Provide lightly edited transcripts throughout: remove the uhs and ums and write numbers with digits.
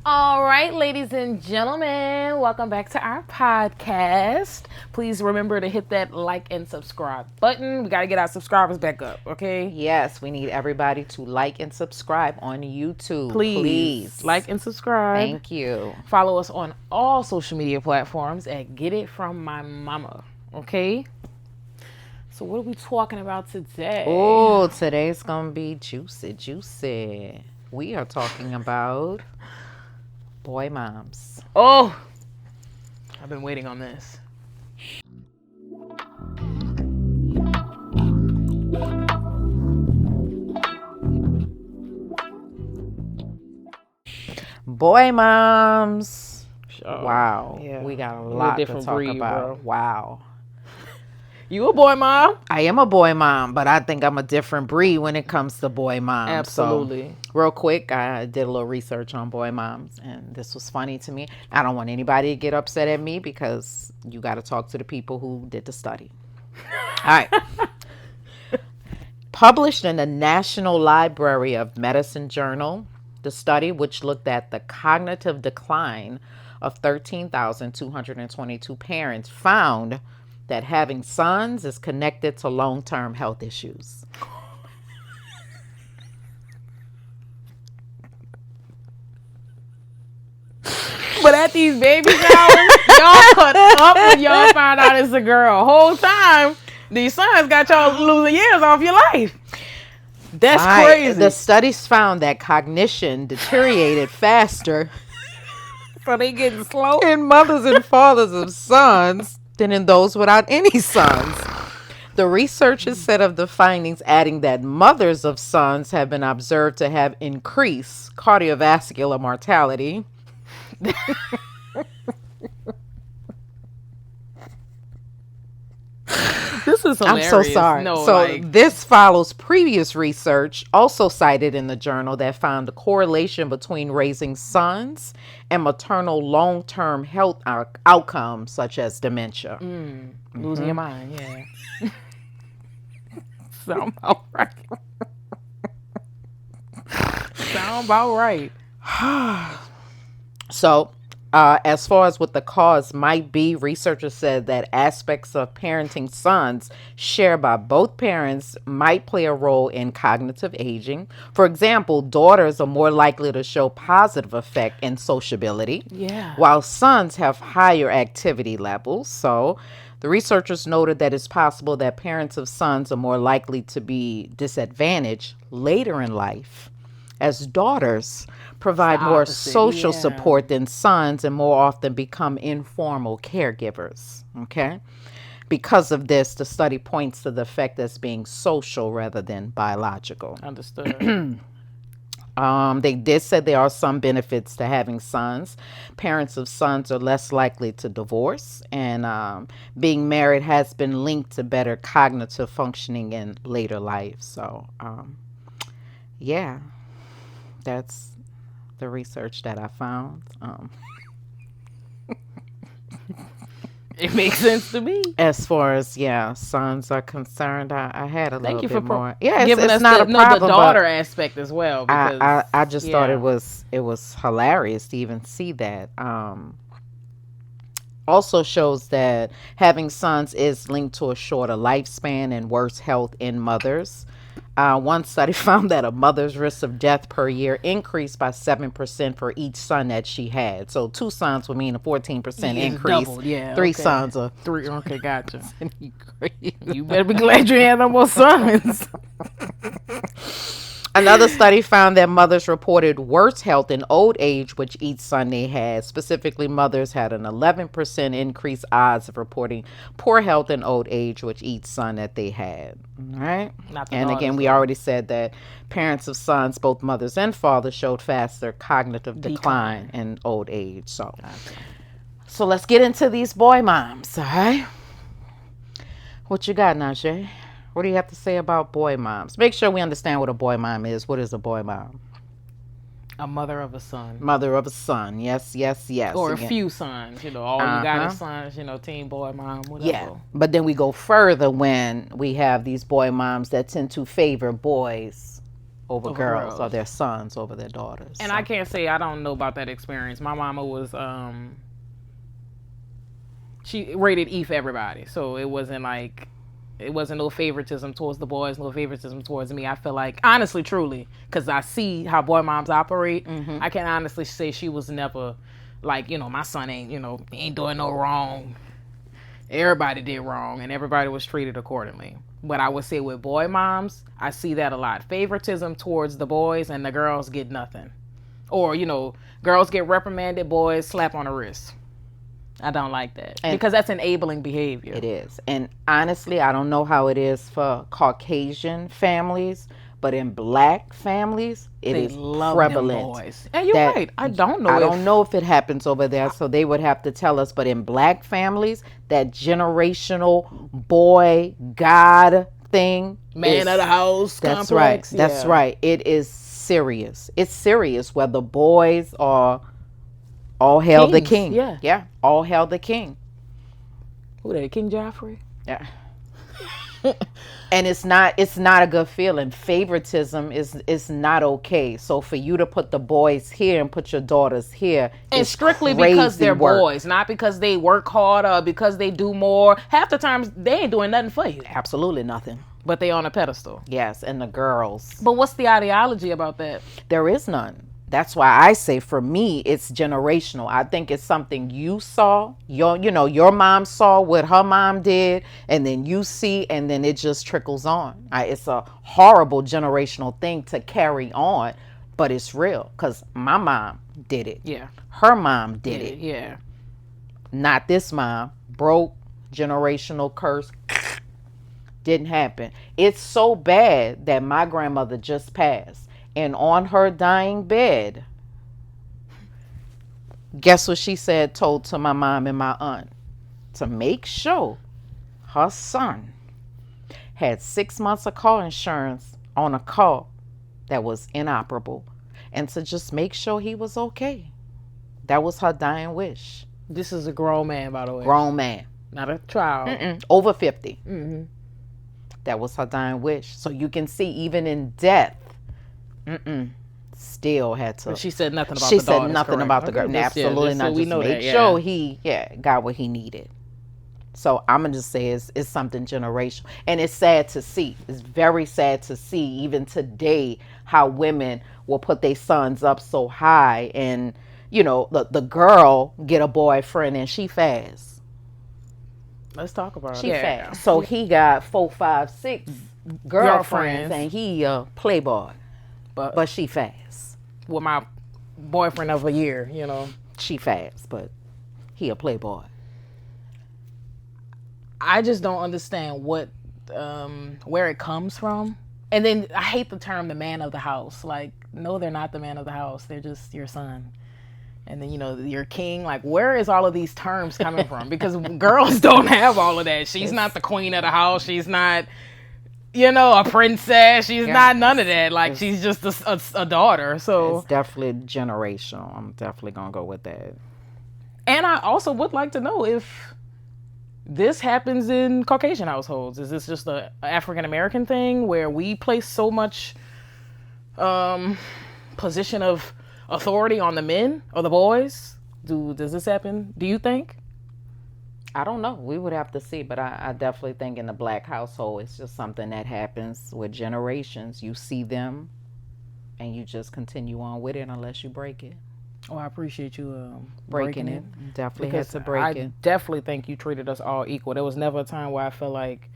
All right, ladies and gentlemen, welcome back to our podcast. Please remember to hit that like and subscribe button. We got to get our subscribers back up, okay? Yes, we need everybody to like and subscribe on YouTube. Please like and subscribe. Thank you. Follow us on all social media platforms at Get It From My Mama, okay? So what are we talking about today? Oh, today's going to be juicy. We are talking about boy moms. Oh, I've been waiting on this. Boy moms. Sure. Wow. Yeah. We got a You're lot to different talk breed, about. bro. Wow. You a boy mom? I am a boy mom, but I think I'm a different breed when it comes to boy moms. Absolutely. So, real quick, I did a little research on boy moms, and this was funny to me. I don't want anybody to get upset at me because you got to talk to the people who did the study. All right. Published in the National Library of Medicine Journal, the study, which looked at the cognitive decline of 13,222 parents, found that having sons is connected to long-term health issues. But at these baby showers, y'all cut up when y'all find out it's a girl. Whole time, these sons got y'all losing years off your life. That's crazy. The studies found that cognition deteriorated faster So they getting slow. in mothers and fathers of sons than in those without any sons. The researchers said of the findings, adding that mothers of sons have been observed to have increased cardiovascular mortality. This is hilarious. I'm so sorry. This follows previous research also cited in the journal that found a correlation between raising sons and maternal long-term health outcomes such as dementia. Losing your mind, yeah. Sound about right. Sound about right. So, as far as what the cause might be, researchers said that aspects of parenting sons shared by both parents might play a role in cognitive aging. For example, daughters are more likely to show positive effect in sociability, while sons have higher activity levels. So, the researchers noted that it's possible that parents of sons are more likely to be disadvantaged later in life, as daughters provide more social support than sons and more often become informal caregivers. Okay? Because of this, the study points to the effect as being social rather than biological. Understood. They did say there are some benefits to having sons. Parents of sons are less likely to divorce, and being married has been linked to better cognitive functioning in later life. So, yeah, that's the research that I found. It makes sense to me. As far as sons are concerned, I had a little bit more. Yeah, it's not a problem. The daughter aspect as well. Because, I just thought it was hilarious to even see that. Also shows that having sons is linked to a shorter lifespan and worse health in mothers. One study found that a mother's risk of death per year increased by 7% for each son that she had. So 2 sons would mean a 14% increase. Doubled, yeah. 3 sons are 3. Okay, gotcha. You better be glad you had no more sons. Another study found that mothers reported worse health in old age, which each son they had. Specifically, mothers had an 11% increased odds of reporting poor health in old age, which each son that they had. All right. And again, we already said that parents of sons, both mothers and fathers, showed faster cognitive decline in old age. So let's get into these boy moms. All right. What you got, Najee? What do you have to say about boy moms? Make sure we understand what a boy mom is. What is a boy mom? A mother of a son. Mother of a son. Yes. Or a few sons. All you got is sons, teen boy mom, whatever. Yeah. But then we go further when we have these boy moms that tend to favor boys over girls, or their sons over their daughters. And I can't say I don't know about that experience. My mama was she rated E for everybody, so it wasn't no favoritism towards the boys, no favoritism towards me. I feel like, honestly, truly, because I see how boy moms operate, I can honestly say she was never like, my son ain't, he ain't doing no wrong. Everybody did wrong, and everybody was treated accordingly. But I would say with boy moms, I see that a lot. Favoritism towards the boys, and the girls get nothing. Or, girls get reprimanded, boys slap on the wrist. I don't like that. Because that's enabling behavior. It is. And honestly, I don't know how it is for Caucasian families, but in black families, they is love prevalent. Them boys. And you're right. I don't know if it happens over there, so they would have to tell us. But in black families, that generational boy God thing, man of the house that's complex. Right. That's right. It is serious. It's serious where the boys are all hail the king. Yeah. All hail the king. Who that? King Joffrey? Yeah. And it's not a good feeling. Favoritism is not okay. So for you to put the boys here and put your daughters here, and strictly because they're boys, not because they work hard or because they do more. Half the times they ain't doing nothing for you. Absolutely nothing. But they on a pedestal. Yes, and the girls. But what's the ideology about that? There is none. That's why I say, for me, it's generational. I think it's something you saw, your mom saw what her mom did, and then you see, and then it just trickles on. It's a horrible generational thing to carry on, but it's real because my mom did it. Yeah. Her mom did it. Yeah. Not this mom. Broke, generational curse. Didn't happen. It's so bad that my grandmother just passed. And on her dying bed, guess what she told to my mom and my aunt? To make sure her son had 6 months of car insurance on a car that was inoperable. And to just make sure he was okay. That was her dying wish. This is a grown man, by the way. Grown man. Not a child. Over 50. Mm-hmm. That was her dying wish. So you can see, even in death, still had to. But she said nothing about the daughters. She said nothing about the girl. Absolutely not. So we know make sure he got what he needed. So I'm gonna just say it's something generational, and it's sad to see. It's very sad to see even today how women will put their sons up so high, and the girl get a boyfriend and she fast. Let's talk about it. She fast. So he got 4, 5, 6 girlfriends, and he a playboy. But she fast. With my boyfriend of a year, She fast, but he a playboy. I just don't understand where it comes from. And then I hate the term the man of the house. Like, no, they're not the man of the house. They're just your son. And then, your king. Like, where is all of these terms coming from? Because girls don't have all of that. She's not the queen of the house. She's not... a princess. She's not none of that. Like, she's just a daughter. So it's definitely generational. I'm definitely gonna go with that. And I also would like to know if this happens in Caucasian households. Is this just a African American thing where we place so much position of authority on the men or the boys? Does this happen? Do you think? I don't know. We would have to see, but I definitely think in the black household, it's just something that happens with generations. You see them, and you just continue on with it unless you break it. Oh, I appreciate you breaking it. Definitely had to break it. I definitely think you treated us all equal. There was never a time where I felt like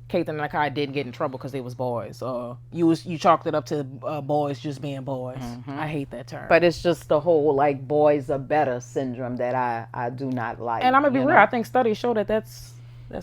Kate and Nakai didn't get in trouble because they was boys. You chalked it up to boys just being boys. Mm-hmm. I hate that term. But it's just the whole boys are better syndrome that I do not like. And I'm gonna be real. I think studies show that that's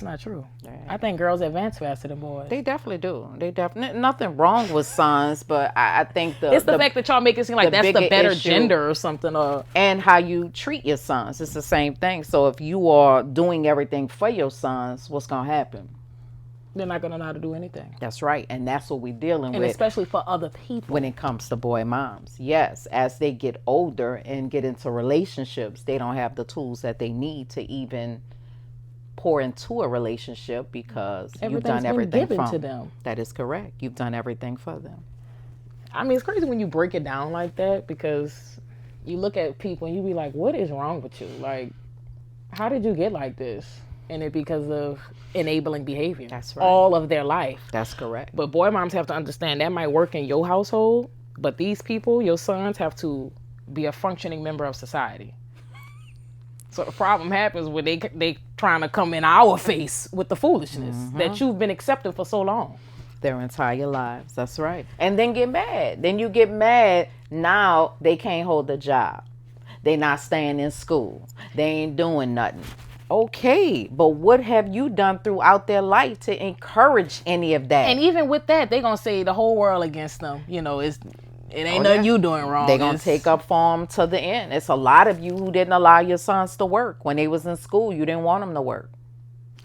not true. Right. I think girls advance faster than boys. They definitely do. Nothing wrong with sons, but I think it's the fact that y'all make it seem like that's the better gender or something. And how you treat your sons. It's the same thing. So if you are doing everything for your sons, what's gonna happen? They're not going to know how to do anything. That's right. And that's what we're dealing with. And especially for other people. When it comes to boy moms. Yes. As they get older and get into relationships, they don't have the tools that they need to even pour into a relationship because you've done everything given to them. That is correct. You've done everything for them. I mean, it's crazy when you break it down like that, because you look at people and you be like, what is wrong with you? Like, how did you get like this? And it because of enabling behavior. That's right. All of their life. That's correct. But boy moms have to understand that might work in your household, but these people, your sons, have to be a functioning member of society. So the problem happens when they trying to come in our face with the foolishness that you've been accepting for so long. Their entire lives. That's right. And then get mad. Then you get mad. Now they can't hold a job. They not staying in school. They ain't doing nothing. Okay, but what have you done throughout their life to encourage any of that? And even with that, they gonna say the whole world against them. You know, it ain't nothing you doing wrong. They gonna take up for them to the end. It's a lot of you who didn't allow your sons to work when they was in school. You didn't want them to work.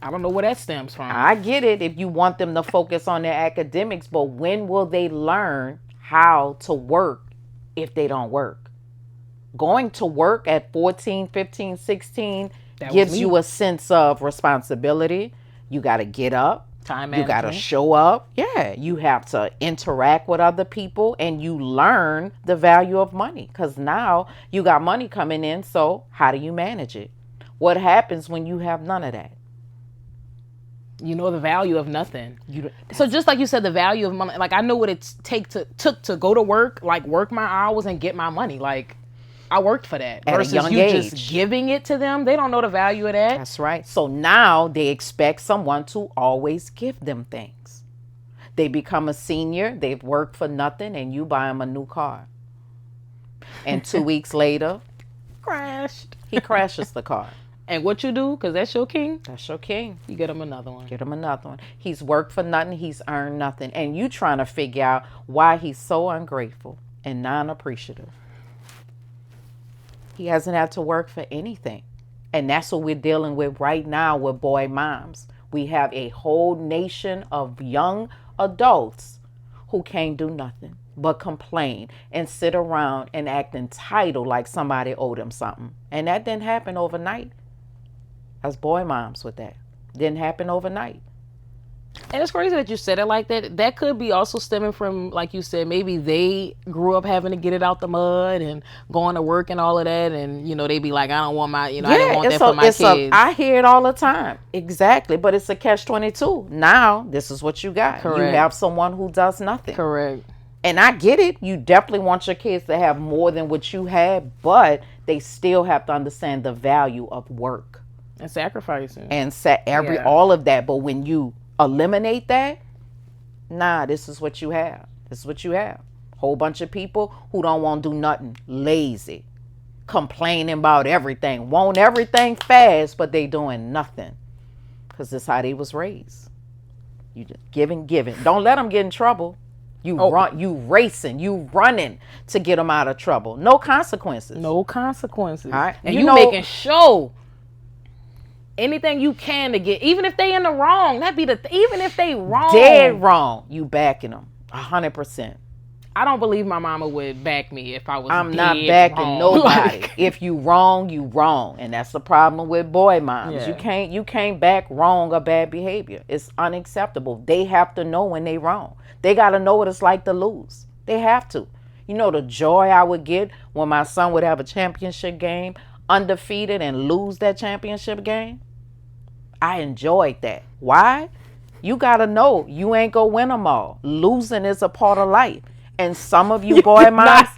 I don't know where that stems from. I get it if you want them to focus on their academics, but when will they learn how to work if they don't work? Going to work at 14, 15, 16 gives you a sense of responsibility. You got to get up. Time management. You got to show up. Yeah, you have to interact with other people, and you learn the value of money, because now you got money coming in. So how do you manage it? What happens when you have none of that? You know the value of nothing. So just like you said, the value of money. Like, I know what it took to go to work, like work my hours and get my money. Like, I worked for that. At versus a young you age. Just giving it to them. They don't know the value of that. That's right. So now they expect someone to always give them things. They become a senior. They've worked for nothing, and you buy them a new car. And 2 weeks later, he crashes the car. And what you do, because that's your king. That's your king. You get him another one. Get him another one. He's worked for nothing. He's earned nothing. And you trying to figure out why he's so ungrateful and non-appreciative. He hasn't had to work for anything. And that's what we're dealing with right now with boy moms. We have a whole nation of young adults who can't do nothing but complain and sit around and act entitled like somebody owed them something. And that didn't happen overnight. That's boy moms with that. Didn't happen overnight. And it's crazy that you said it like that. That could be also stemming from, like you said, maybe they grew up having to get it out the mud and going to work and all of that. And, you know, they be like, I don't want my, I didn't want that for my kids. I hear it all the time. Exactly. But it's a catch-22. Now, this is what you got. Correct. You have someone who does nothing. Correct. And I get it. You definitely want your kids to have more than what you had, but they still have to understand the value of work. And sacrificing. And all of that. But when you eliminate that, this is what you have. This is what you have. Whole bunch of people who don't want to do nothing. Lazy. Complaining about everything. Want everything fast, but they doing nothing. Because that's how they was raised. You just giving. Don't let them get in trouble. You racing, you running to get them out of trouble. No consequences. No consequences. All right. And you making sure anything you can to get, even if they in the wrong, even if they wrong. Dead wrong. You backing them 100%. I don't believe my mama would back me if I was I'm dead not backing wrong. nobody. If you wrong, you wrong. And that's the problem with boy moms. Yeah. You can't back wrong or bad behavior. It's unacceptable. They have to know when they wrong. They got to know what it's like to lose. They have to. You know the joy I would get when my son would have a championship game, undefeated, and lose that championship game? I enjoyed that. Why? You got to know you ain't going to win them all. Losing is a part of life. And some of you boy moms,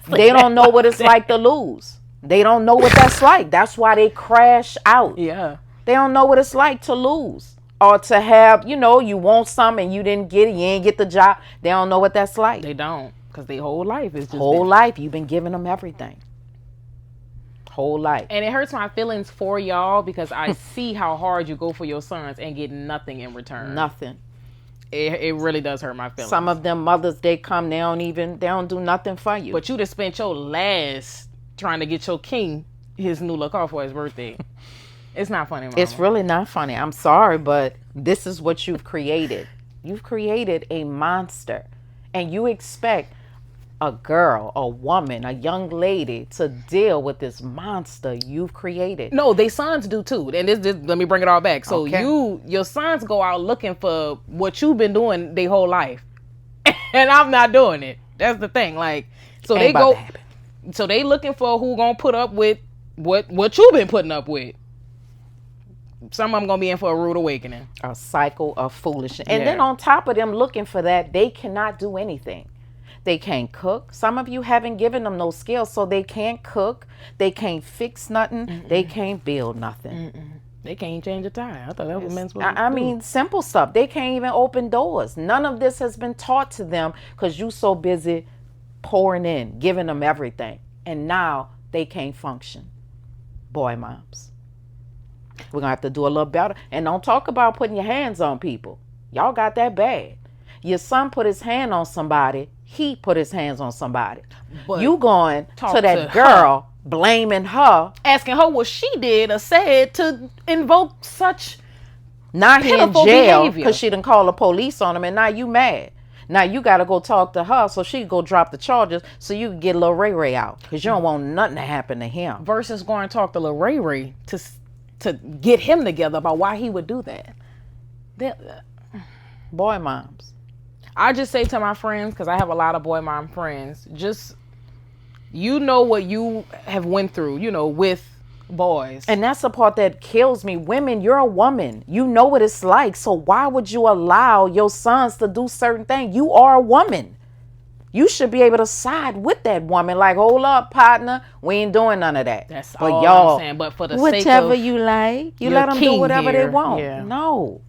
they don't know what it's like to lose. They don't know what that's like. That's why they crash out. Yeah. They don't know what it's like to lose. Or to have, you want something and you didn't get it, you ain't get the job. They don't know what that's like. They don't. Because their whole life is just life, you've been giving them everything. Whole life. And it hurts my feelings for y'all because I see how hard you go for your sons and get nothing in return. Nothing. It really does hurt my feelings. Some of them mothers, they don't do nothing for you. But you just spent your last trying to get your king his new look off for his birthday. It's not funny, Mama. It's really not funny. I'm sorry, but this is what you've created. You've created a monster. And you expect a girl, a woman, a young lady to deal with this monster you've created. No, they sons do too. And this let me bring it all back. So Okay. your sons go out looking for what you've been doing their whole life. And I'm not doing it. That's the thing. Like, so Ain't they about go, to happen. so they looking for who gonna put up with what you been putting up with. Some of them gonna be in for a rude awakening. A cycle of foolishness. And Yeah. then on top of them looking for that, they cannot do anything. They can't cook. Some of you haven't given them those skills, so they can't cook. They can't fix nothing. Mm-mm. They can't build nothing. Mm-mm. They can't change a tire. I thought that was men's supposed to I do. mean, simple stuff. They can't even open doors. None of this has been taught to them because you so busy pouring in, giving them everything. And now they can't function. Boy moms. We're going to have to do a little better. And don't talk about putting your hands on people. Y'all got that bad. Your son put his hand on somebody. He put his hands on somebody. But you going to that girl, blaming her. Asking her what she did or said to invoke such now he in jail because she done call the police on him, and now you mad. Now you got to go talk to her so she can go drop the charges so you can get Lil Ray Ray out because you don't want nothing to happen to him. Versus going and talk to Lil Ray Ray to get him together about why he would do that. Boy moms. I just say to my friends, because I have a lot of boy mom friends, just, you know what you have went through, you know, with boys. And that's the part that kills me. Women, you're a woman. You know what it's like. So why would you allow your sons to do certain things? You are a woman. You should be able to side with that woman. Like, hold up, partner. We ain't doing none of that. That's but all y'all, I'm saying. But for the whichever sake of you like, you let them do whatever they want. Yeah. No.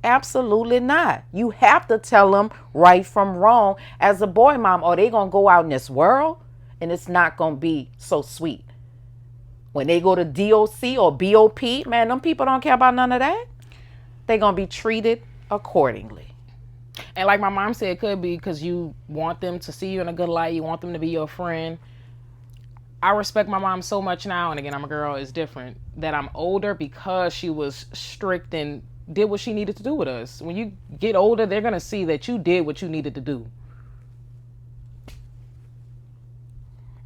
Absolutely not. You have to tell them right from wrong as a boy mom, or they going to go out in this world and it's not going to be so sweet. When they go to DOC or BOP, man, them people don't care about none of that. They're going to be treated accordingly. And like my mom said, it could be because you want them to see you in a good light. You want them to be your friend. I respect my mom so much now, and again, I'm a girl, it's different, that I'm older because she was strict and did what she needed to do with us. When you get older, they're going to see that you did what you needed to do.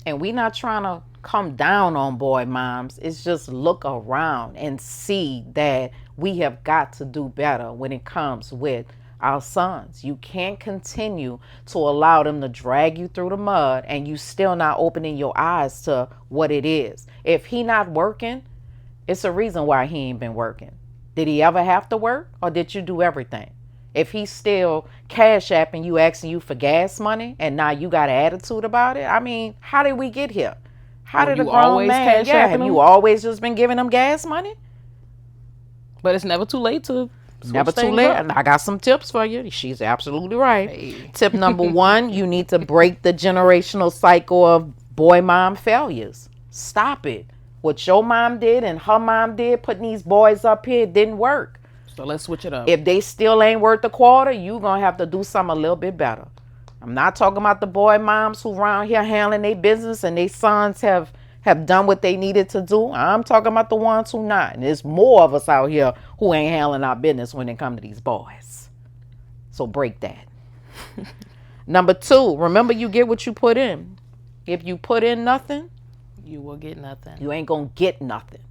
And we not trying to come down on boy moms. It's just look around and see that we have got to do better when it comes with our sons. You can't continue to allow them to drag you through the mud and you still not opening your eyes to what it is. If he not working, it's a reason why he ain't been working. Did he ever have to work, or did you do everything? If he's still cash apping you, asking you for gas money, and now you got an attitude about it, I mean, how did we get here? How did a grown man? Yeah, have you always just been giving them gas money? But it's never too late to. Never too late. And I got some tips for you. She's absolutely right. Hey. Tip number 1, you need to break the generational cycle of boy mom failures. Stop it. What your mom did and her mom did, putting these boys up here, didn't work. So let's switch it up. If they still ain't worth a quarter, you going to have to do something a little bit better. I'm not talking about the boy moms who around here handling their business and their sons have done what they needed to do. I'm talking about the ones who not. And there's more of us out here who ain't handling our business when it come to these boys. So break that. Number 2, remember you get what you put in. If you put in nothing, you will get nothing. You ain't going to get nothing.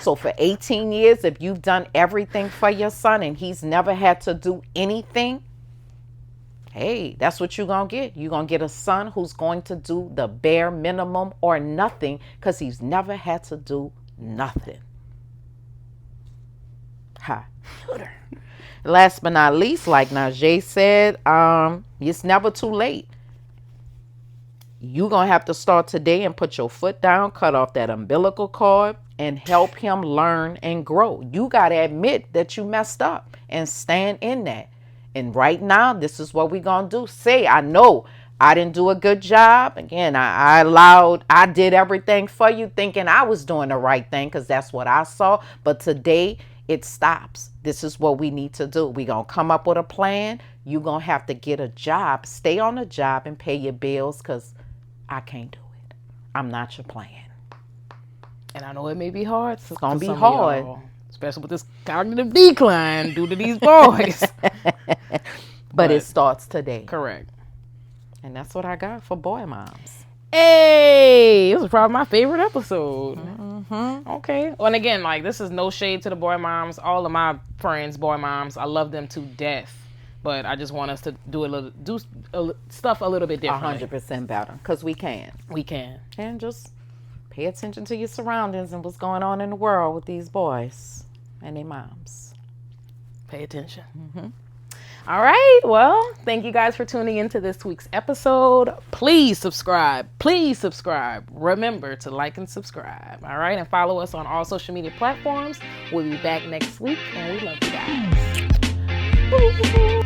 So for 18 years, if you've done everything for your son and he's never had to do anything, hey, that's what you're going to get. You're going to get a son who's going to do the bare minimum or nothing because he's never had to do nothing. Ha. Last but not least, like Najee said, it's never too late. You're going to have to start today and put your foot down, cut off that umbilical cord, and help him learn and grow. You got to admit that you messed up and stand in that. And right now, this is what we're going to do. Say, I know I didn't do a good job. Again, I did everything for you thinking I was doing the right thing because that's what I saw. But today, it stops. This is what we need to do. We're going to come up with a plan. You're going to have to get a job. Stay on the job and pay your bills because I can't do it. I'm not your plan. And I know it may be hard. It's going to be hard. Especially with this cognitive decline due to these boys. But it starts today. Correct. And that's what I got for boy moms. Hey, this was probably my favorite episode. Mm-hmm. Okay. Well, and again, like, this is no shade to the boy moms. All of my friends, boy moms, I love them to death. But I just want us to stuff a little bit differently. 100% better, because we can. We can. And just pay attention to your surroundings and what's going on in the world with these boys and their moms. Pay attention. All right. Well, thank you guys for tuning into this week's episode. Please subscribe. Please subscribe. Remember to like and subscribe. All right. And follow us on all social media platforms. We'll be back next week, and we love you guys.